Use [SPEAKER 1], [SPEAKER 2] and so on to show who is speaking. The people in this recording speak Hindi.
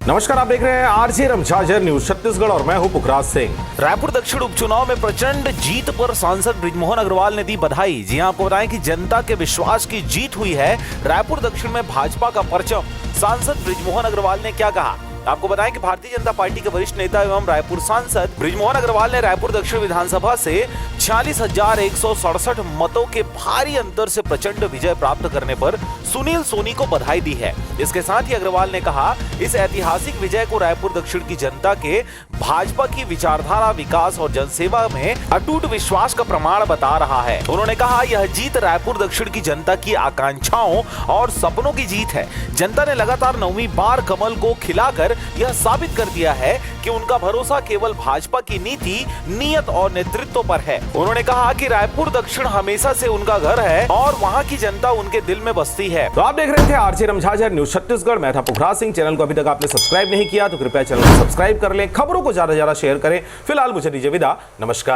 [SPEAKER 1] नमस्कार, आप देख रहे हैं आरजे रमझाझर न्यूज छत्तीसगढ़ और मैं हूं पुखराज सिंह।
[SPEAKER 2] रायपुर दक्षिण उपचुनाव में प्रचंड जीत पर सांसद बृजमोहन अग्रवाल ने दी बधाई। जी हां, आपको बताएं कि जनता के विश्वास की जीत हुई है। रायपुर दक्षिण में भाजपा का परचम। सांसद बृजमोहन अग्रवाल ने क्या कहा, आपको बताएं कि भारतीय जनता पार्टी के वरिष्ठ नेता एवं रायपुर सांसद बृजमोहन अग्रवाल ने रायपुर दक्षिण विधानसभा से 46,167 मतों के भारी अंतर से प्रचंड विजय प्राप्त करने पर सुनील सोनी को बधाई दी है। इसके साथ ही अग्रवाल ने कहा, इस ऐतिहासिक विजय को रायपुर दक्षिण की जनता के भाजपा की विचारधारा, विकास और जनसेवा में अटूट विश्वास का प्रमाण बता रहा है। उन्होंने कहा, यह जीत रायपुर दक्षिण की जनता की आकांक्षाओं और सपनों की जीत है। जनता ने लगातार 9वीं बार कमल को खिलाकर यह साबित कर दिया है कि उनका भरोसा केवल भाजपा की नीति, नियत और नेतृत्व पर है। उन्होंने कहा कि रायपुर दक्षिण हमेशा से उनका घर है और वहां की जनता उनके दिल में बसती है।
[SPEAKER 1] तो आप देख रहे थे आरजे रमझाझर न्यूज छत्तीसगढ़। मैं था पुखराज सिंह। चैनल को अभी तक आपने सब्सक्राइब नहीं किया तो कृपया चैनल को सब्सक्राइब कर लें, खबरों को ज्यादा से ज्यादा शेयर करें। फिलहाल मुझे दीजिए विदा, नमस्कार।